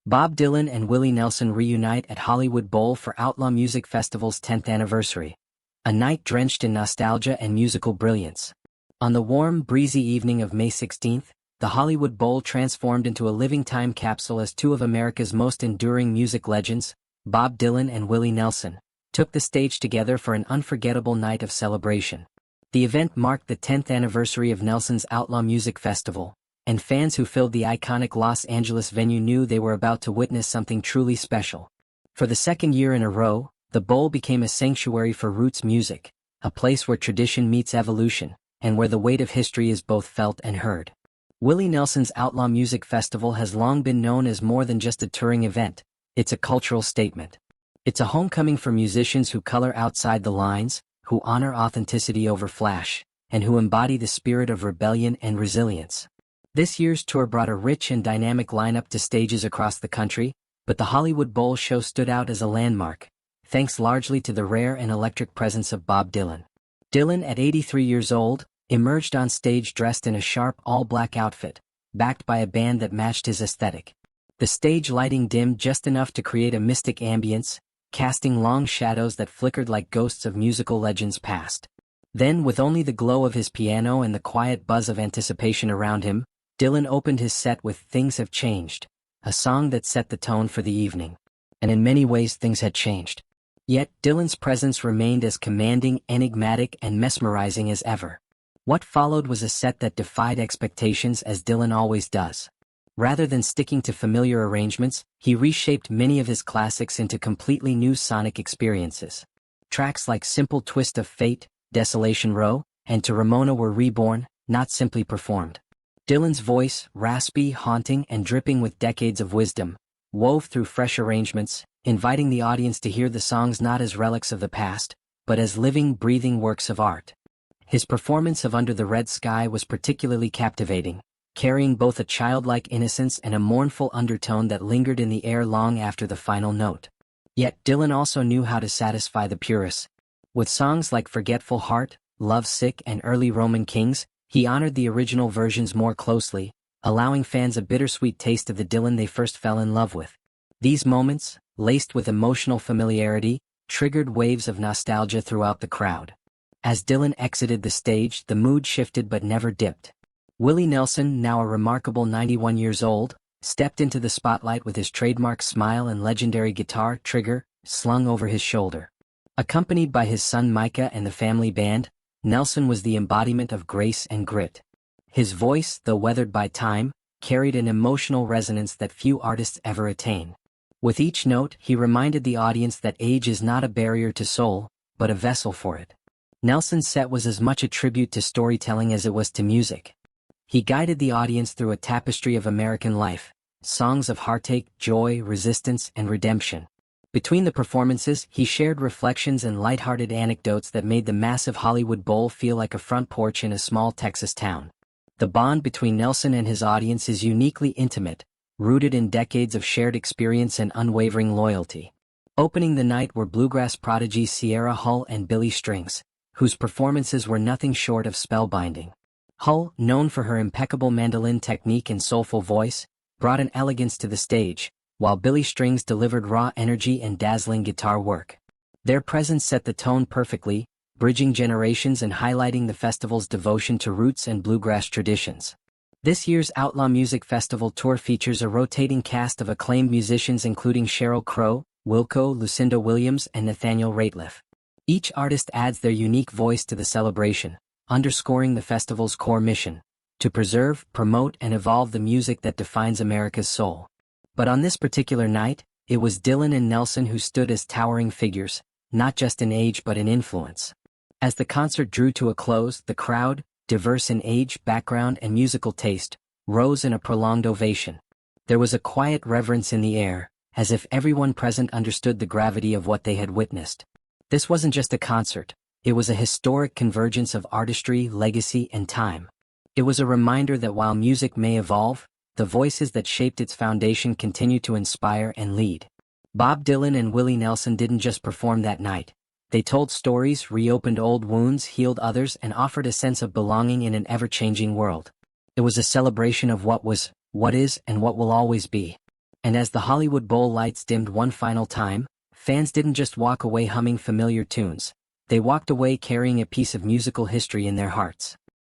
Bob Dylan and Willie Nelson reunite at Hollywood Bowl for Outlaw Music Festival's 10th anniversary. A night drenched in nostalgia and musical brilliance. On the warm, breezy evening of May 16th, the Hollywood Bowl transformed into a living time capsule as two of America's most enduring music legends, Bob Dylan and Willie Nelson, took the stage together for an unforgettable night of celebration. The event marked the 10th anniversary of Nelson's Outlaw Music Festival, and fans who filled the iconic Los Angeles venue knew they were about to witness something truly special. For the second year in a row, the Bowl became a sanctuary for roots music, a place where tradition meets evolution, and where the weight of history is both felt and heard. Willie Nelson's Outlaw Music Festival has long been known as more than just a touring event. It's a cultural statement. It's a homecoming for musicians who color outside the lines, who honor authenticity over flash, and who embody the spirit of rebellion and resilience. This year's tour brought a rich and dynamic lineup to stages across the country, but the Hollywood Bowl show stood out as a landmark, thanks largely to the rare and electric presence of Bob Dylan. Dylan, at 83 years old, emerged on stage dressed in a sharp all-black outfit, backed by a band that matched his aesthetic. The stage lighting dimmed just enough to create a mystic ambience, casting long shadows that flickered like ghosts of musical legends past. Then, with only the glow of his piano and the quiet buzz of anticipation around him, Dylan opened his set with "Things Have Changed," a song that set the tone for the evening. And in many ways things had changed. Yet, Dylan's presence remained as commanding, enigmatic, and mesmerizing as ever. What followed was a set that defied expectations, as Dylan always does. Rather than sticking to familiar arrangements, he reshaped many of his classics into completely new sonic experiences. Tracks like "Simple Twist of Fate," "Desolation Row," and "To Ramona" were reborn, not simply performed. Dylan's voice, raspy, haunting, and dripping with decades of wisdom, wove through fresh arrangements, inviting the audience to hear the songs not as relics of the past, but as living, breathing works of art. His performance of "Under the Red Sky" was particularly captivating, carrying both a childlike innocence and a mournful undertone that lingered in the air long after the final note. Yet Dylan also knew how to satisfy the purists. With songs like "Forgetful Heart," "Love Sick," and "Early Roman Kings," he honored the original versions more closely, allowing fans a bittersweet taste of the Dylan they first fell in love with. These moments, laced with emotional familiarity, triggered waves of nostalgia throughout the crowd. As Dylan exited the stage, the mood shifted but never dipped. Willie Nelson, now a remarkable 91 years old, stepped into the spotlight with his trademark smile and legendary guitar "Trigger" slung over his shoulder. Accompanied by his son Micah and the family band, Nelson was the embodiment of grace and grit. His voice, though weathered by time, carried an emotional resonance that few artists ever attain. With each note, he reminded the audience that age is not a barrier to soul, but a vessel for it. Nelson's set was as much a tribute to storytelling as it was to music. He guided the audience through a tapestry of American life, songs of heartache, joy, resistance, and redemption. Between the performances, he shared reflections and lighthearted anecdotes that made the massive Hollywood Bowl feel like a front porch in a small Texas town. The bond between Nelson and his audience is uniquely intimate, rooted in decades of shared experience and unwavering loyalty. Opening the night were Bluegrass prodigies Sierra Hull and Billy Strings, whose performances were nothing short of spellbinding. Hull, known for her impeccable mandolin technique and soulful voice, brought an elegance to the stage, while Billy Strings delivered raw energy and dazzling guitar work. Their presence set the tone perfectly, bridging generations and highlighting the festival's devotion to roots and bluegrass traditions. This year's Outlaw Music Festival tour features a rotating cast of acclaimed musicians including Sheryl Crow, Wilco, Lucinda Williams, and Nathaniel Rateliff. Each artist adds their unique voice to the celebration, underscoring the festival's core mission: to preserve, promote, and evolve the music that defines America's soul. But on this particular night, it was Dylan and Nelson who stood as towering figures, not just in age but in influence. As the concert drew to a close, the crowd, diverse in age, background, and musical taste, rose in a prolonged ovation. There was a quiet reverence in the air, as if everyone present understood the gravity of what they had witnessed. This wasn't just a concert, it was a historic convergence of artistry, legacy, and time. It was a reminder that while music may evolve, the voices that shaped its foundation continue to inspire and lead. Bob Dylan and Willie Nelson didn't just perform that night. They told stories, reopened old wounds, healed others, and offered a sense of belonging in an ever-changing world. It was a celebration of what was, what is, and what will always be. And as the Hollywood Bowl lights dimmed one final time, fans didn't just walk away humming familiar tunes. They walked away carrying a piece of musical history in their hearts.